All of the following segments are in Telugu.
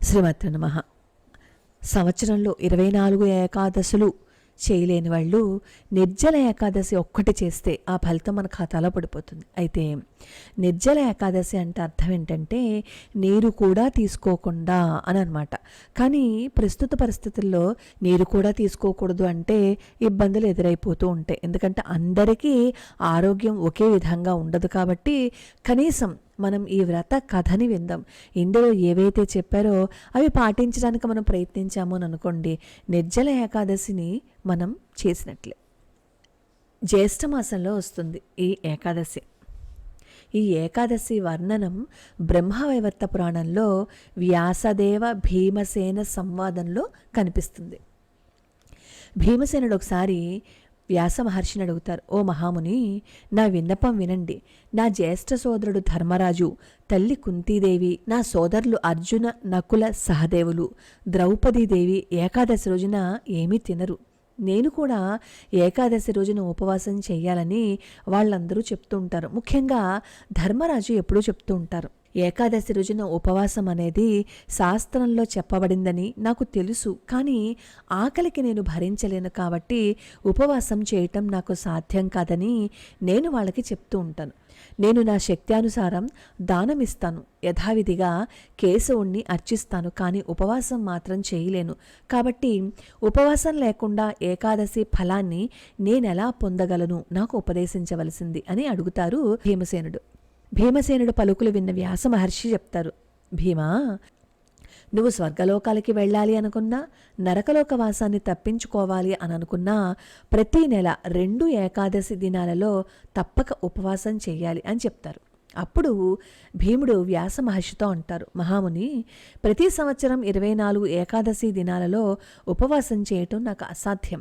శ్రీమాత్రే నమః. సంవత్సరంలో 24 ఏకాదశులు చేయలేని వాళ్ళు నిర్జల ఏకాదశి ఒక్కటి చేస్తే ఆ ఫలితం మన ఖాతాలో పడిపోతుంది. అయితే నిర్జల ఏకాదశి అంటే అర్థం ఏంటంటే నీరు కూడా తీసుకోకుండా అని అనమాట. కానీ ప్రస్తుత పరిస్థితుల్లో నీరు కూడా తీసుకోకూడదు అంటే ఇబ్బందులు ఎదురైపోతూ ఉంటాయి. ఎందుకంటే అందరికీ ఆరోగ్యం ఒకే విధంగా ఉండదు కాబట్టి కనీసం మనం ఈ వ్రత కథని విందాం. ఇందులో ఏవైతే చెప్పారో అవి పాటించడానికి మనం ప్రయత్నించాము అని అనుకోండి, నిర్జల ఏకాదశిని మనం చేసినట్లే. జ్యేష్ఠమాసంలో వస్తుంది ఈ ఏకాదశి. ఈ ఏకాదశి వర్ణనం బ్రహ్మవైవర్త పురాణంలో వ్యాసదేవ భీమసేన సంవాదంలో కనిపిస్తుంది. భీమసేనుడు ఒకసారి వ్యాస మహర్షిని అడుగుతారు, ఓ మహాముని, నా విన్నపం వినండి. నా జ్యేష్ఠ సోదరుడు ధర్మరాజు, తల్లి కుంతీదేవి, నా సోదరులు అర్జున, నకుల, సహదేవులు, ద్రౌపదీదేవి ఏకాదశి రోజున ఏమీ తినరు. నేను కూడా ఏకాదశి రోజున ఉపవాసం చేయాలని వాళ్ళందరూ చెప్తూ ఉంటారు. ముఖ్యంగా ధర్మరాజు ఎప్పుడూ చెప్తూ ఉంటారు, ఏకాదశి రోజున ఉపవాసం అనేది శాస్త్రంలో చెప్పబడిందని నాకు తెలుసు, కానీ ఆకలికి నేను భరించలేను కాబట్టి ఉపవాసం చేయటం నాకు సాధ్యం కాదని నేను వాళ్ళకి చెప్తూ ఉంటాను. నేను నా శక్త్యానుసారం దానం ఇస్తాను, యథావిధిగా కేశవుణ్ణి అర్చిస్తాను, కానీ ఉపవాసం మాత్రం చేయలేను. కాబట్టి ఉపవాసం లేకుండా ఏకాదశి ఫలాన్ని నేనెలా పొందగలను, నాకు ఉపదేశించవలసింది అని అడుగుతారు భీమసేనుడు. భీమసేనుడు పలుకులు విన్న వ్యాస మహర్షి చెప్తారు, భీమా, నువ్వు స్వర్గలోకాలకి వెళ్ళాలి అనుకున్నా, నరకలోక వాసాన్ని తప్పించుకోవాలి అని అనుకున్నా ప్రతి నెల 2 ఏకాదశి దినాలలో తప్పక ఉపవాసం చెయ్యాలి అని చెప్తారు. అప్పుడు భీముడు వ్యాస మహర్షితో అంటారు, మహాముని, ప్రతి సంవత్సరం 24 ఏకాదశి దినాలలో ఉపవాసం చేయటం నాకు అసాధ్యం.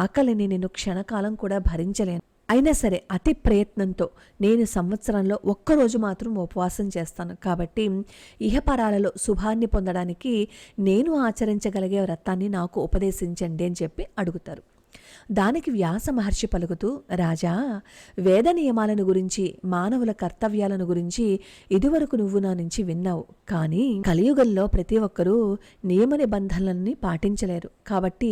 ఆకలిని నేను క్షణకాలం కూడా భరించలేను. అయినా సరే అతి ప్రయత్నంతో నేను సంవత్సరంలో ఒక్కరోజు మాత్రం ఉపవాసం చేస్తాను. కాబట్టి ఇహపరాలలో శుభాన్ని పొందడానికి నేను ఆచరించగలిగే వ్రతాన్ని నాకు ఉపదేశించండి అని చెప్పి అడుగుతారు. దానికి వ్యాస మహర్షి పలుకుతూ, రాజా, వేద నియమాలను గురించి, మానవుల కర్తవ్యాలను గురించి ఇదివరకు నువ్వు నా నుంచి విన్నావు. కానీ కలియుగంలో ప్రతి ఒక్కరూ నియమ నిబంధనలని పాటించలేరు. కాబట్టి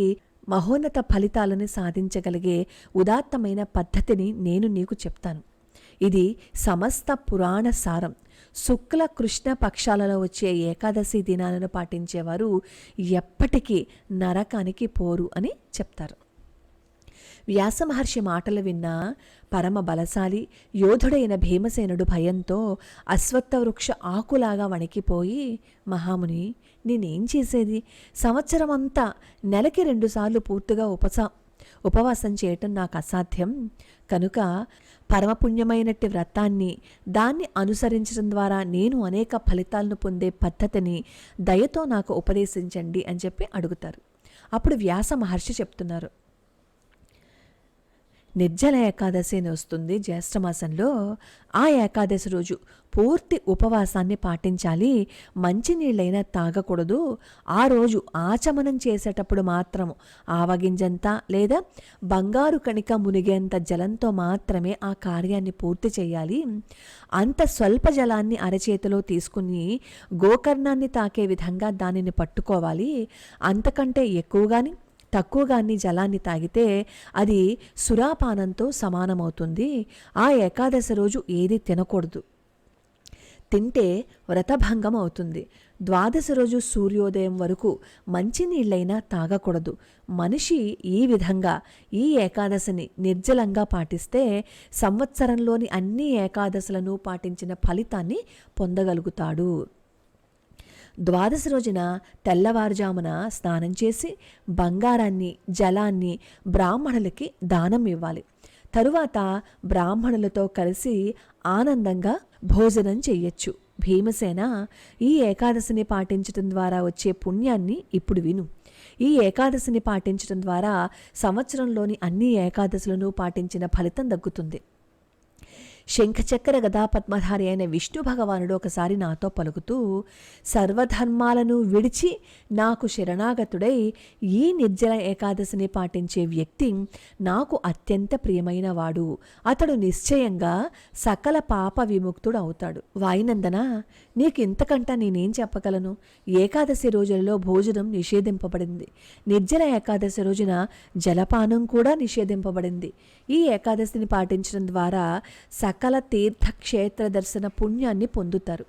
మహోన్నత ఫలితాలను సాధించగలిగే ఉదాత్తమైన పద్ధతిని నేను నీకు చెప్తాను. ఇది సమస్త పురాణ సారం. శుక్ల కృష్ణ పక్షాలలో వచ్చే ఏకాదశి దినాలను పాటించేవారు ఎప్పటికీ నరకానికి పోరు అని చెప్తారు. వ్యాస మహర్షి మాటలు విన్న పరమ బలశాలి యోధుడైన భీమసేనుడు భయంతో అశ్వత్థ వృక్ష ఆకులాగా వణికిపోయి, మహాముని, నేనేం చేసేది? సంవత్సరం అంతా నెలకి 2 సార్లు పూర్తిగా ఉపవాసం చేయటం నాకు అసాధ్యం. కనుక పరమపుణ్యమైనట్టి వ్రతాన్ని, దాన్ని అనుసరించడం ద్వారా నేను అనేక ఫలితాలను పొందే పద్ధతిని దయతో నాకు ఉపదేశించండి అని చెప్పి అడుగుతారు. అప్పుడు వ్యాస మహర్షి చెప్తున్నారు, నిర్జల ఏకాదశి అని వస్తుంది జ్యేష్ఠమాసంలో. ఆ ఏకాదశి రోజు పూర్తి ఉపవాసాన్ని పాటించాలి. మంచినీళ్ళైనా తాగకూడదు. ఆ రోజు ఆచమనం చేసేటప్పుడు మాత్రము ఆవగింజంత లేదా బంగారు కణిక మునిగేంత జలంతో మాత్రమే ఆ కార్యాన్ని పూర్తి చేయాలి. అంత స్వల్ప జలాన్ని అరచేతిలో తీసుకుని గోకర్ణాన్ని తాకే విధంగా దానిని పట్టుకోవాలి. అంతకంటే ఎక్కువగాని తక్కువగాని జలాన్ని తాగితే అది సురాపానంతో సమానమవుతుంది. ఆ ఏకాదశి రోజు ఏది తినకూడదు. తింటే వ్రతభంగం అవుతుంది. ద్వాదశి రోజు సూర్యోదయం వరకు మంచినీళ్ళైనా తాగకూడదు. మనిషి ఈ విధంగా ఈ ఏకాదశిని నిర్జలంగా పాటిస్తే సంవత్సరంలోని అన్ని ఏకాదశులను పాటించిన ఫలితాన్ని పొందగలుగుతాడు. ద్వాదశి రోజున తెల్లవారుజామున స్నానం చేసి బంగారాన్ని, జలాన్ని బ్రాహ్మణులకి దానం ఇవ్వాలి. తరువాత బ్రాహ్మణులతో కలిసి ఆనందంగా భోజనం చెయ్యొచ్చు. భీమసేన, ఈ ఏకాదశిని పాటించడం ద్వారా వచ్చే పుణ్యాన్ని ఇప్పుడు విను. ఈ ఏకాదశిని పాటించడం ద్వారా సంవత్సరంలోని అన్ని ఏకాదశులను పాటించిన ఫలితం దక్కుతుంది. శంఖచక్ర గదాపద్మధారి అయిన విష్ణు భగవానుడు ఒకసారి నాతో పలుకుతూ, సర్వధర్మాలను విడిచి నాకు శరణాగతుడై ఈ నిర్జల ఏకాదశిని పాటించే వ్యక్తి నాకు అత్యంత ప్రియమైన వాడు. అతడు నిశ్చయంగా సకల పాప విముక్తుడు అవుతాడు. వాయునందన, నీకు ఇంతకంటా నేనేం చెప్పగలను? ఏకాదశి రోజులలో భోజనం నిషేధింపబడింది. నిర్జల ఏకాదశి రోజున జలపానం కూడా నిషేధింపబడింది. ఈ ఏకాదశిని పాటించడం ద్వారా సకల తీర్థక్షేత్ర దర్శన పుణ్యాన్ని పొందుతారు.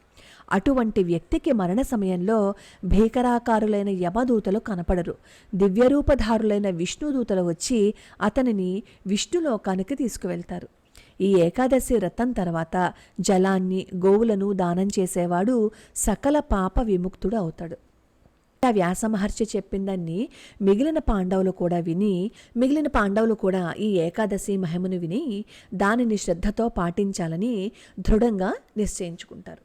అటువంటి వ్యక్తికి మరణ సమయంలో భీకరాకారులైన యమదూతలు కనపడరు. దివ్యరూపధారులైన విష్ణుదూతలు వచ్చి అతనిని విష్ణులోకానికి తీసుకువెళ్తారు. ఈ ఏకాదశి వ్రతం తర్వాత జలాన్ని, గోవులను దానం చేసేవాడు సకల పాప విముక్తుడు అవుతాడు. వ్యాసమహర్షి చెప్పిందాన్ని మిగిలిన పాండవులు కూడా ఈ ఏకాదశి మహిమను విని దానిని శ్రద్ధతో పాటించాలని దృఢంగా నిశ్చయించుకుంటారు.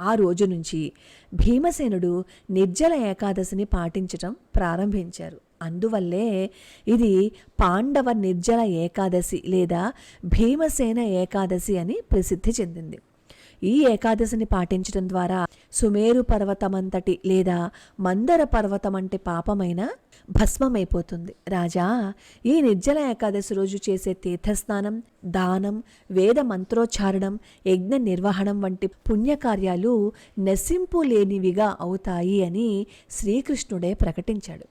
ఆ రోజు నుంచి భీమసేనుడు నిర్జల ఏకాదశిని పాటించటం ప్రారంభించారు. అందువల్లే ఇది పాండవ నిర్జల ఏకాదశి లేదా భీమసేన ఏకాదశి అని ప్రసిద్ధి చెందింది. ఈ ఏకాదశిని పాటించడం ద్వారా సుమేరు పర్వతమంతటి లేదా మందర పర్వతమంటి పాపమైన భస్మమైపోతుంది. రాజా, ఈ నిర్జల ఏకాదశి రోజు చేసే తీర్థస్నానం, దానం, వేద మంత్రోచ్చారణం, యజ్ఞ నిర్వహణం వంటి పుణ్యకార్యాలు నశింపు లేనివిగా అవుతాయి అని శ్రీకృష్ణుడే ప్రకటించాడు.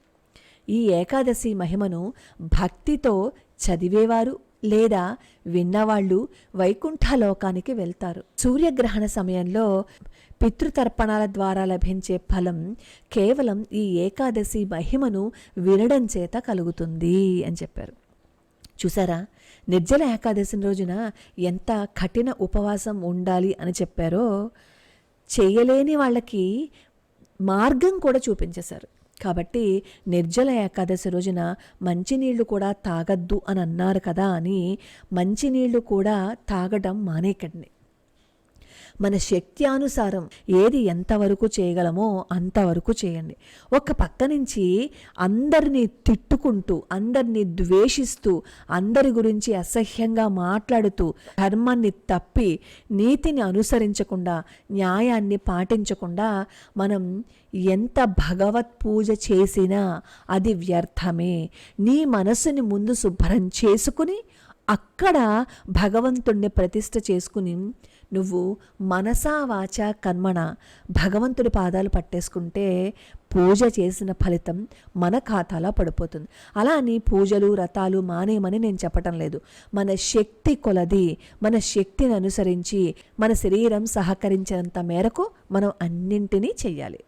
ఈ ఏకాదశి మహిమను భక్తితో చదివేవారు లేదా విన్నవాళ్ళు వైకుంఠలోకానికి వెళ్తారు. సూర్యగ్రహణ సమయంలో పితృతర్పణాల ద్వారా లభించే ఫలం కేవలం ఈ ఏకాదశి మహిమను వినడం చేత కలుగుతుంది అని చెప్పారు. చూసారా, నిర్జల ఏకాదశి రోజున ఎంత కఠిన ఉపవాసం ఉండాలి అని చెప్పారో చేయలేని వాళ్ళకి మార్గం కూడా చూపించేశారు. కాబట్టి నిర్జల ఏకాదశి రోజున మంచినీళ్లు కూడా తాగద్దు అని అన్నారు కదా అని మంచినీళ్లు కూడా తాగడం మానేకండి. మన శక్తి అనుసారం ఏది ఎంతవరకు చేయగలమో అంతవరకు చేయండి. ఒక పక్క నుంచి అందరినీ తిట్టుకుంటూ, అందరినీ ద్వేషిస్తూ, అందరి గురించి అసహ్యంగా మాట్లాడుతూ, ధర్మాన్ని తప్పి నీతిని అనుసరించకుండా, న్యాయాన్ని పాటించకుండా మనం ఎంత భగవత్ పూజ చేసినా అది వ్యర్థమే. నీ మనసుని ముందు శుభ్రం చేసుకుని అక్కడ భగవంతుణ్ణి ప్రతిష్ఠ చేసుకుని నువ్వు మనసా వాచా కర్మణ భగవంతుడి పాదాలు పట్టేసుకుంటే పూజ చేసిన ఫలితం మన ఖాతాలో పడిపోతుంది. అలా అని పూజలు వ్రతాలు మానేమని నేను చెప్పటం లేదు. మన శక్తి కొలది, మన శక్తిని అనుసరించి మన శరీరం సహకరించినంత మేరకు మనం అన్నింటినీ చెయ్యాలి.